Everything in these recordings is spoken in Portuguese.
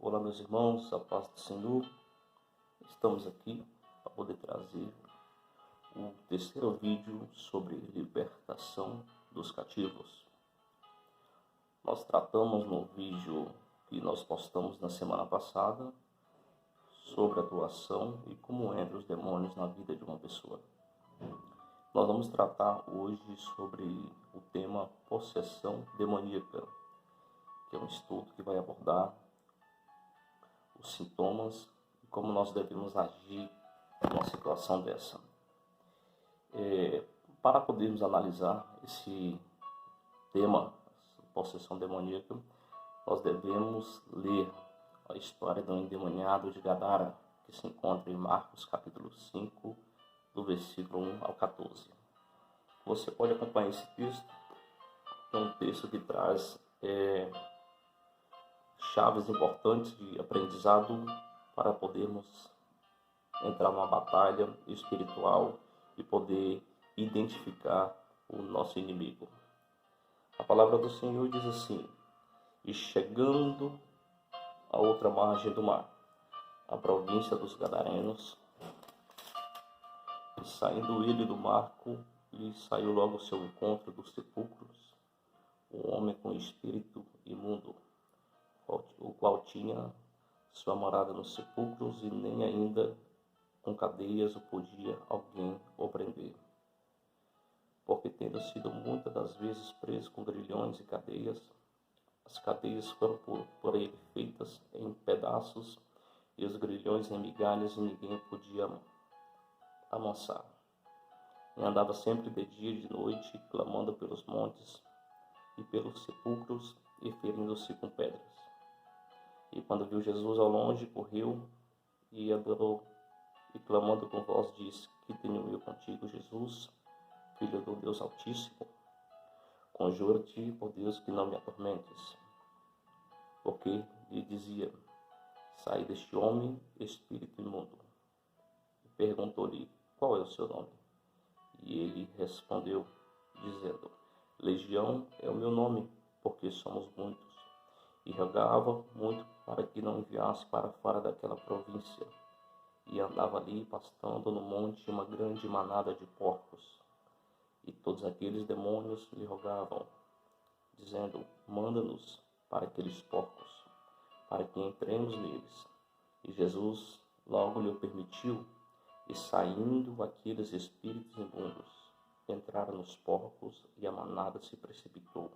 Olá, meus irmãos, a paz do Senhor. Estamos aqui para poder trazer o terceiro vídeo sobre libertação dos cativos. Nós tratamos no vídeo que nós postamos na semana passada sobre a atuação e como entram os demônios na vida de uma pessoa. Nós vamos tratar hoje sobre o tema possessão demoníaca, que é um estudo que vai abordar os sintomas e como nós devemos agir numa situação dessa. Para podermos analisar esse tema, possessão demoníaca, nós devemos ler a história do endemoniado de Gadara, que se encontra em Marcos capítulo 5, do versículo 1 ao 14. Você pode acompanhar esse texto, é um texto que traz chaves importantes de aprendizado para podermos entrar numa batalha espiritual e poder identificar o nosso inimigo. A palavra do Senhor diz assim: e chegando à outra margem do mar, a província dos Gadarenos, e saindo ele do barco, lhe saiu logo ao seu encontro dos sepulcros um homem com espírito imundo, o qual tinha sua morada nos sepulcros, e nem ainda com cadeias o podia alguém o prender. Porque, tendo sido muitas das vezes preso com grilhões e cadeias, as cadeias foram por ele feitas em pedaços, e os grilhões em migalhas, e ninguém podia amansar. E andava sempre de dia e de noite, clamando pelos montes e pelos sepulcros, e ferindo-se com pedras. E quando viu Jesus ao longe, correu e adorou, e clamando com voz disse: que tenho eu contigo, Jesus, Filho do Deus Altíssimo? Conjuro-te por Deus que não me atormentes. Porque lhe dizia: sai deste homem, espírito imundo. E perguntou-lhe: qual é o seu nome? E ele respondeu, dizendo: Legião é o meu nome, porque somos muitos. E rogava muito para que não enviasse para fora daquela província. E andava ali pastando no monte uma grande manada de porcos. E todos aqueles demônios lhe rogavam, dizendo: manda-nos para aqueles porcos, para que entremos neles. E Jesus logo lhe permitiu, e saindo aqueles espíritos imundos, entraram nos porcos, e a manada se precipitou,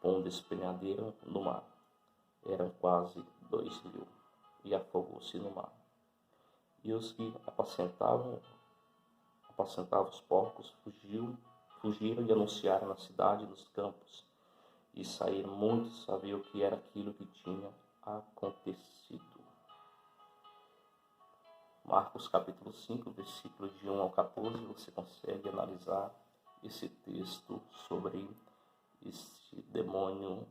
pondo despenhadeiro no mar. Eram quase 2.000, e afogou-se no mar. E os que apacentavam os porcos fugiram e anunciaram na cidade e nos campos. E saíram muitos a ver o que era aquilo que tinha acontecido. Marcos capítulo 5, versículo de 1 ao 14, você consegue analisar esse texto sobre esse demônio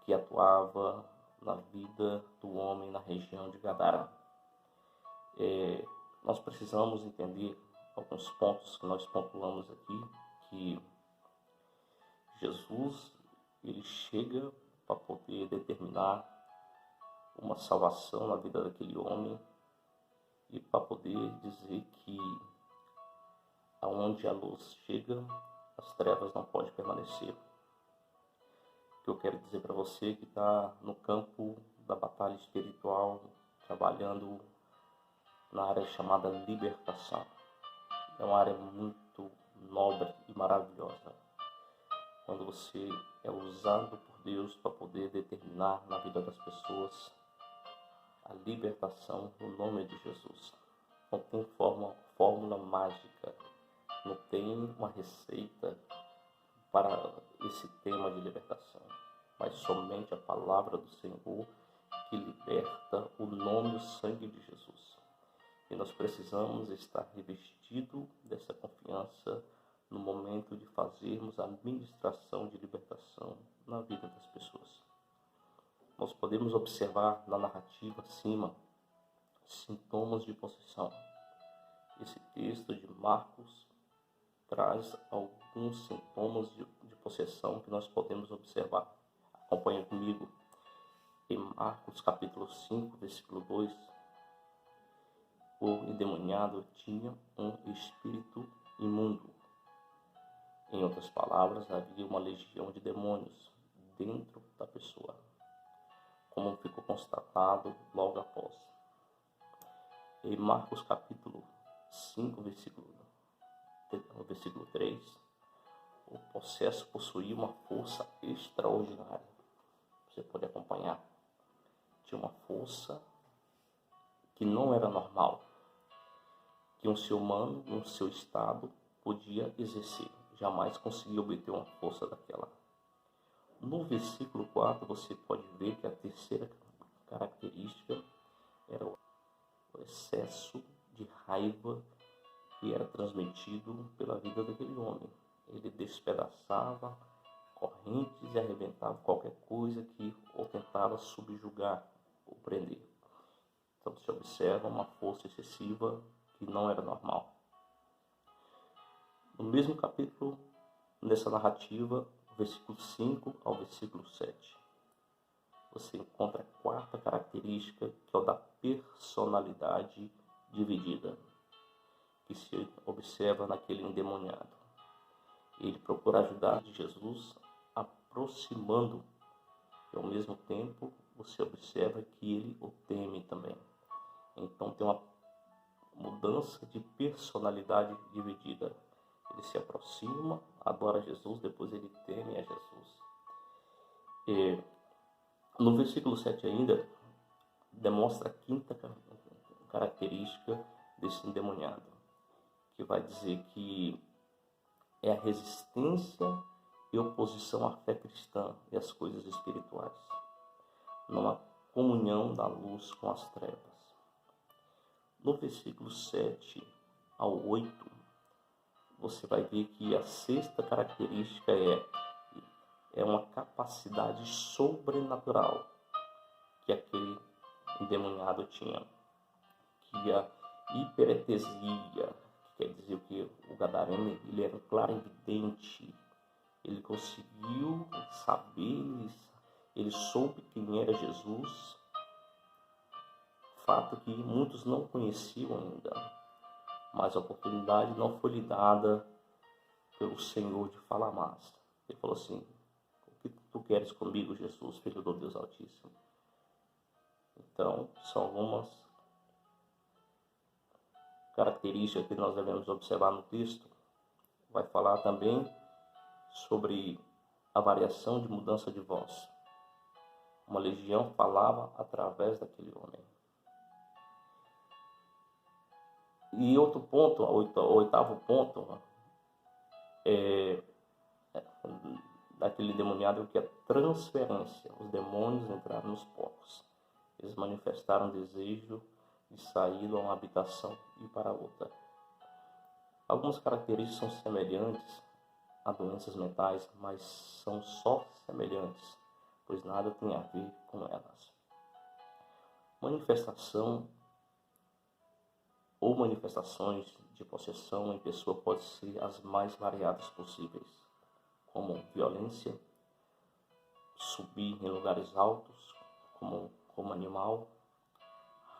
que atuava na vida do homem na região de Gadara. Nós precisamos entender alguns pontos que nós pontuamos aqui, que Jesus ele chega para poder determinar uma salvação na vida daquele homem e para poder dizer que aonde a luz chega, as trevas não podem permanecer. O que eu quero dizer para você que está no campo da batalha espiritual, trabalhando na área chamada libertação. É uma área muito nobre e maravilhosa, quando você é usado por Deus para poder determinar na vida das pessoas a libertação no nome de Jesus. Não tem fórmula mágica, não tem uma receita para esse tema de libertação, mas somente a palavra do Senhor que liberta, o nome e o sangue de Jesus. E nós precisamos estar revestidos dessa confiança no momento de fazermos a ministração de libertação na vida das pessoas. Nós podemos observar na narrativa acima sintomas de possessão. Esse texto de Marcos traz alguns sintomas de possessão que nós podemos observar. Acompanhe comigo. Em Marcos capítulo 5, versículo 2, o endemoniado tinha um espírito imundo. Em outras palavras, havia uma legião de demônios dentro da pessoa, como ficou constatado logo após. Em Marcos capítulo 5, versículo 3, o possesso possuía uma força extraordinária. Você pode acompanhar. Tinha uma força que não era normal, que um ser humano, no seu estado, podia exercer. Jamais conseguia obter uma força daquela. No versículo 4, você pode ver que a terceira característica era o excesso de raiva que era transmitido pela vida daquele homem. Ele despedaçava correntes e arrebentava qualquer coisa que o tentava subjugar ou prender. Então se observa uma força excessiva que não era normal. No mesmo capítulo, nessa narrativa, versículo 5 ao versículo 7, você encontra a quarta característica, que é o da personalidade dividida, que se observa naquele endemoniado. Ele procura ajudar Jesus, aproximando, e ao mesmo tempo você observa que ele o teme também. Então tem uma mudança de personalidade dividida. Ele se aproxima, adora Jesus, depois ele teme a Jesus. E no versículo 7 ainda, demonstra a quinta característica desse endemoniado, que vai dizer que é a resistência e oposição à fé cristã e às coisas espirituais, numa comunhão da luz com as trevas. No versículo 7 ao 8, você vai ver que a sexta característica é uma capacidade sobrenatural que aquele endemoniado tinha, que a hiperetesia, que quer dizer que o gadareno ele era clarividente, ele conseguiu saber, ele soube quem era Jesus, fato que muitos não conheciam ainda, mas a oportunidade não foi lhe dada pelo Senhor de falar mais. Ele falou assim: o que tu queres comigo, Jesus, filho do Deus Altíssimo? Então, são algumas características que nós devemos observar no texto. Vai falar também sobre a variação de mudança de voz. Uma legião falava através daquele homem. E outro ponto, o oitavo ponto, daquele demoniado, que é a transferência. Os demônios entraram nos porcos. Eles manifestaram desejo de sair de uma habitação e ir para outra. Algumas características são semelhantes a doenças mentais, mas são só semelhantes, pois nada tem a ver com elas. Manifestação ou manifestações de possessão em pessoa podem ser as mais variadas possíveis, como violência, subir em lugares altos como animal,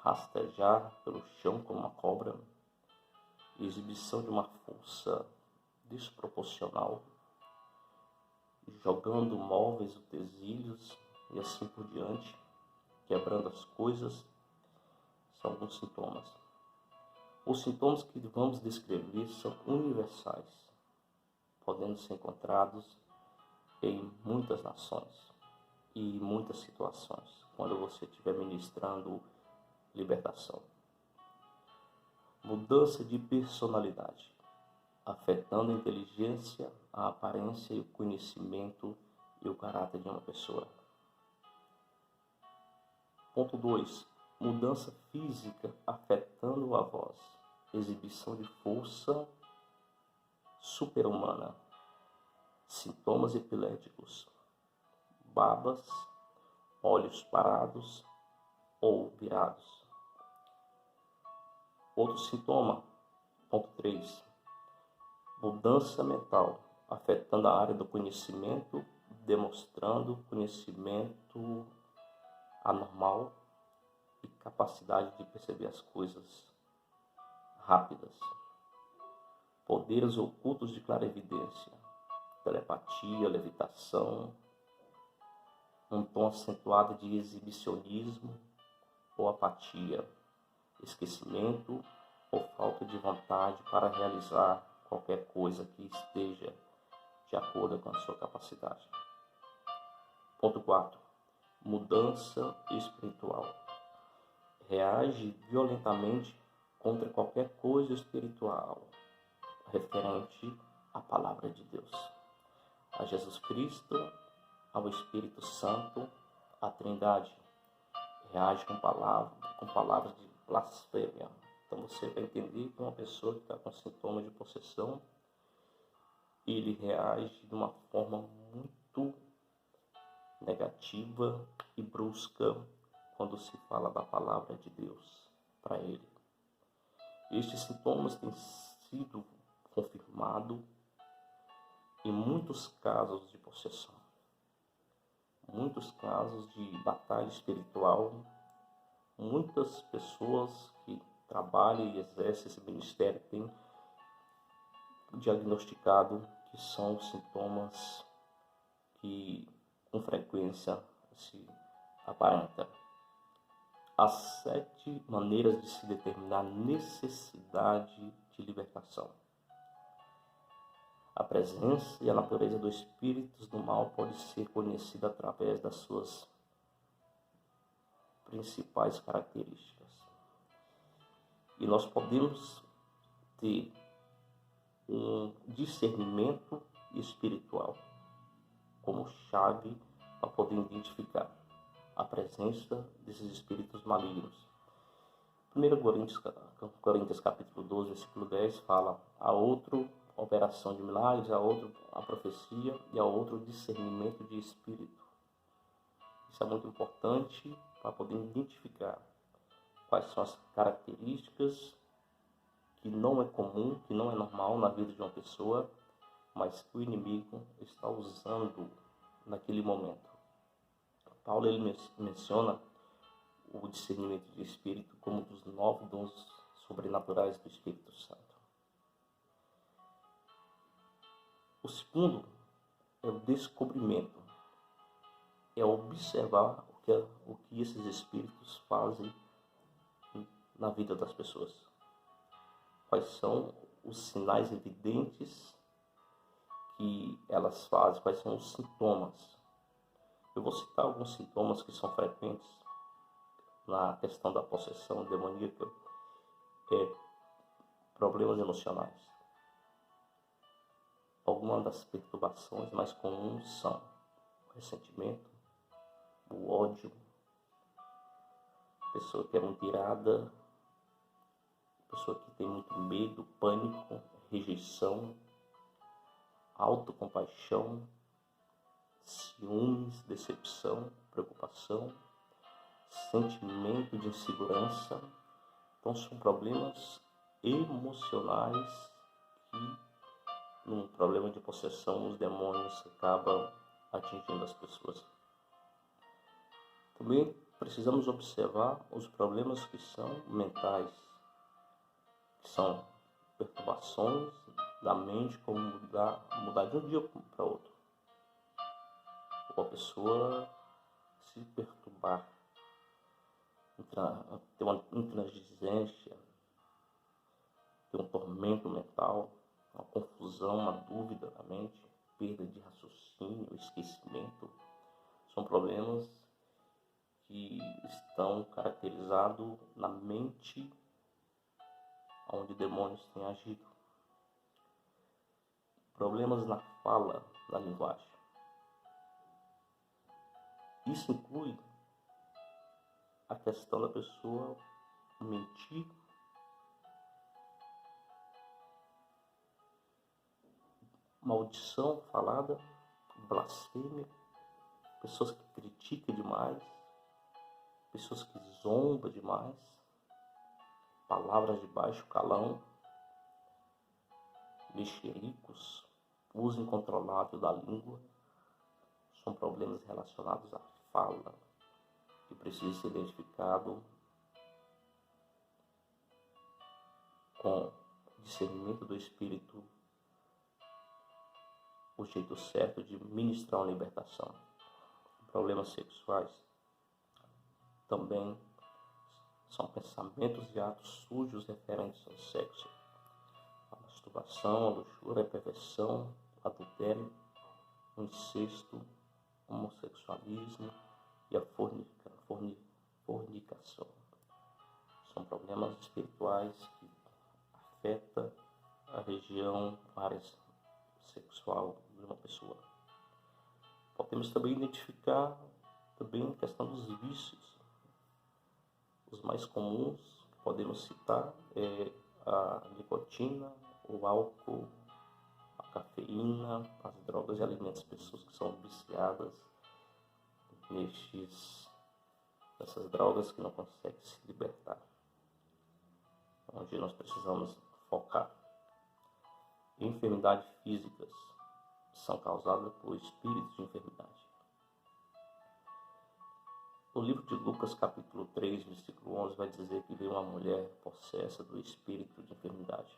rastejar pelo chão como uma cobra, exibição de uma força desproporcional, jogando móveis, utensílios e assim por diante, quebrando as coisas, são alguns sintomas. Os sintomas que vamos descrever são universais, podendo ser encontrados em muitas nações e em muitas situações, quando você estiver ministrando libertação. Mudança de personalidade, afetando a inteligência, a aparência e o conhecimento e o caráter de uma pessoa. Ponto 2. Mudança física afetando a voz, exibição de força superhumana, sintomas epiléticos, babas, olhos parados ou virados. Outro sintoma, ponto 3, mudança mental, afetando a área do conhecimento, demonstrando conhecimento anormal e capacidade de perceber as coisas rápidas. Poderes ocultos de clarividência, telepatia, levitação, um tom acentuado de exibicionismo ou apatia, esquecimento ou falta de vontade para realizar qualquer coisa que esteja de acordo com a sua capacidade. Ponto 4. Mudança espiritual. Reage violentamente contra qualquer coisa espiritual referente à palavra de Deus, a Jesus Cristo, ao Espírito Santo, à Trindade. Reage com palavras de blasfêmia. Então você vai entender que uma pessoa que está com sintomas de possessão, ele reage de uma forma muito negativa e brusca quando se fala da palavra de Deus para ele. Estes sintomas têm sido confirmados em muitos casos de possessão, muitos casos de batalha espiritual. Muitas pessoas que trabalham e exercem esse ministério têm diagnosticado que são sintomas que com frequência se aparenta. Há 7 maneiras de se determinar a necessidade de libertação. A presença e a natureza dos espíritos do mal pode ser conhecida através das suas principais características. E nós podemos ter um discernimento espiritual como chave para poder identificar a presença desses espíritos malignos. 1 Coríntios capítulo 12, versículo 10 fala: a outro operação de milagres, a outro a profecia e a outro discernimento de espírito. Isso é muito importante para poder identificar quais são as características que não é comum, que não é normal na vida de uma pessoa, mas que o inimigo está usando naquele momento. Paulo ele menciona o discernimento de espírito como um dos 9 dons sobrenaturais do Espírito Santo. O segundo é o descobrimento, é observar o que esses espíritos fazem na vida das pessoas. Quais são os sinais evidentes que elas fazem, quais são os sintomas. Eu vou citar alguns sintomas que são frequentes na questão da possessão demoníaca, problemas emocionais. Algumas das perturbações mais comuns são o ressentimento, o ódio, a pessoa que é muito irada, a pessoa que tem muito medo, pânico, rejeição, autocompaixão, ciúmes, decepção, preocupação, sentimento de insegurança. Então são problemas emocionais que, num problema de possessão, os demônios acabam atingindo as pessoas. Também precisamos observar os problemas que são mentais, que são perturbações da mente, como mudar de um dia para outro. Ou a pessoa se perturbar, ter uma intransigência, ter um tormento mental, uma confusão, uma dúvida na mente, perda de raciocínio, esquecimento. São problemas que estão caracterizados na mente onde demônios têm agido. Problemas na fala, na linguagem. Isso inclui a questão da pessoa mentir, maldição falada, blasfêmia, pessoas que criticam demais, pessoas que zombam demais, palavras de baixo calão, mexericos, uso incontrolável da língua. São problemas relacionados à fala, que precisa ser identificado com discernimento do Espírito, o jeito certo de ministrar uma libertação. Problemas sexuais também são pensamentos e atos sujos referentes ao sexo, a masturbação, a luxúria, a perversão, o adultério, o incesto, o homossexualismo e a fornicação. São problemas espirituais que afetam a região, a área sexual de uma pessoa. Podemos também identificar também a questão dos vícios. Os mais comuns que podemos citar é a nicotina, o álcool, a cafeína, as drogas e alimentos. Pessoas que são viciadas nessas drogas que não conseguem se libertar. Onde nós precisamos focar. Enfermidades físicas são causadas por espíritos de enfermidade. O livro de Lucas, capítulo 3, versículo 11, vai dizer que veio uma mulher possessa do espírito de enfermidade.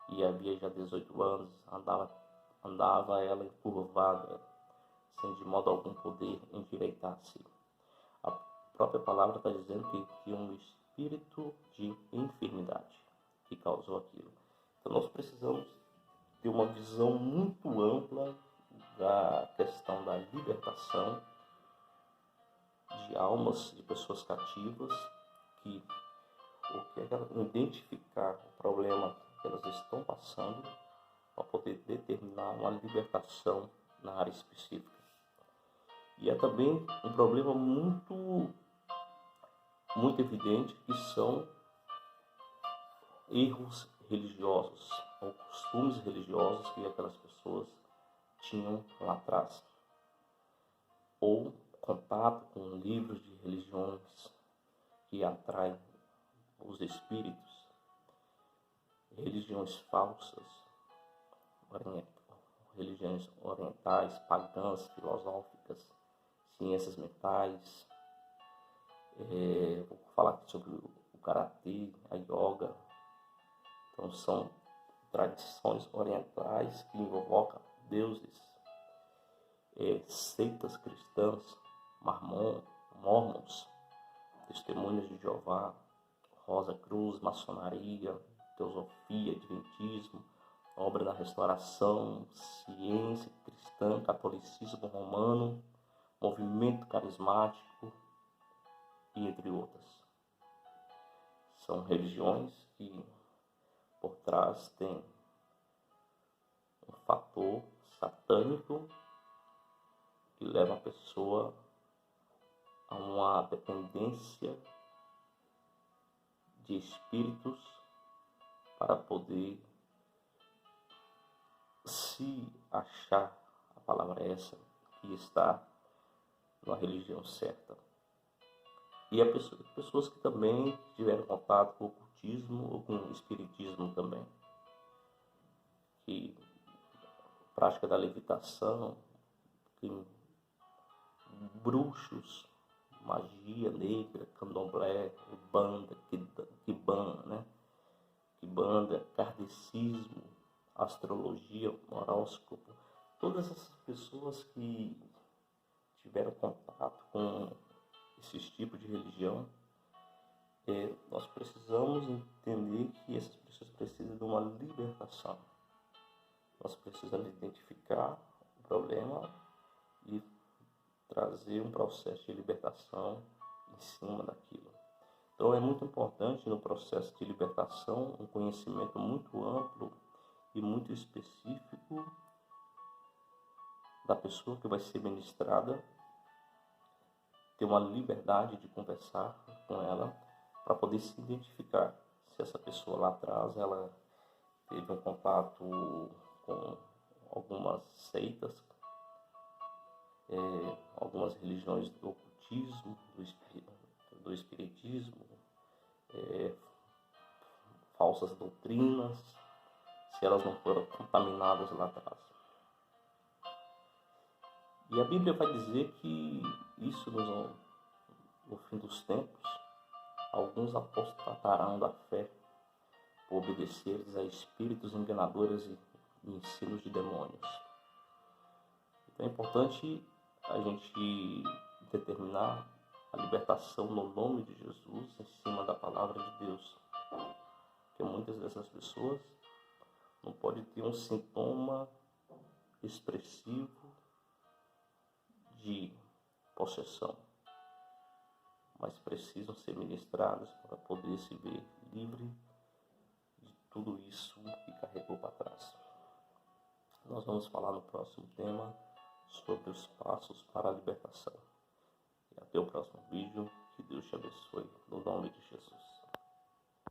E havia já 18 anos, andava ela encurvada, sem de modo algum poder endireitar-se. A própria palavra está dizendo que tinha um espírito de enfermidade que causou aquilo. Então nós precisamos ter uma visão muito ampla da questão da libertação de almas, de pessoas cativas, que identificar o problema que elas estão passando para poder determinar uma libertação na área específica. E é também um problema muito evidente que são erros religiosos ou costumes religiosos que aquelas pessoas tinham lá atrás, ou contato com livros de religiões que atraem os espíritos, religiões falsas, religiões orientais, pagãs, filosóficas, ciências mentais. Vou falar aqui sobre o karatê, a yoga. Então são tradições orientais que invocam deuses, seitas cristãs, mormons, testemunhas de Jeová, Rosa Cruz, maçonaria, teosofia, adventismo, obra da restauração, ciência cristã, catolicismo romano, movimento carismático e entre outras. São religiões que por trás tem um fator satânico que leva a pessoa a uma dependência de espíritos para poder se achar, a palavra é essa, que está na religião certa. E há pessoas que também tiveram contato com o ocultismo ou com o espiritismo também, que prática da levitação, tem bruxos, magia negra, candomblé, quibanda, kardecismo, astrologia, horóscopo. Todas essas pessoas que tiveram contato com esses tipos de religião, nós precisamos entender que essas pessoas precisam de uma libertação. Nós precisamos identificar o problema e trazer um processo de libertação em cima daquilo. Então é muito importante no processo de libertação um conhecimento muito amplo e muito específico da pessoa que vai ser ministrada, ter uma liberdade de conversar com ela para poder se identificar se essa pessoa lá atrás ela teve um contato com algumas seitas, algumas religiões do ocultismo, do espiritismo, falsas doutrinas, se elas não foram contaminadas lá atrás. E a Bíblia vai dizer que isso no fim dos tempos, alguns apostatarão da fé por obedecer a espíritos enganadores e ensinos de demônios. Então é importante a gente determinar a libertação no nome de Jesus em cima da palavra de Deus. Porque muitas dessas pessoas não podem ter um sintoma expressivo de possessão, mas precisam ser ministradas para poder se ver livre de tudo isso que carregou para trás. Nós vamos falar no próximo tema sobre os passos para a libertação. E até o próximo vídeo. Que Deus te abençoe, no nome de Jesus.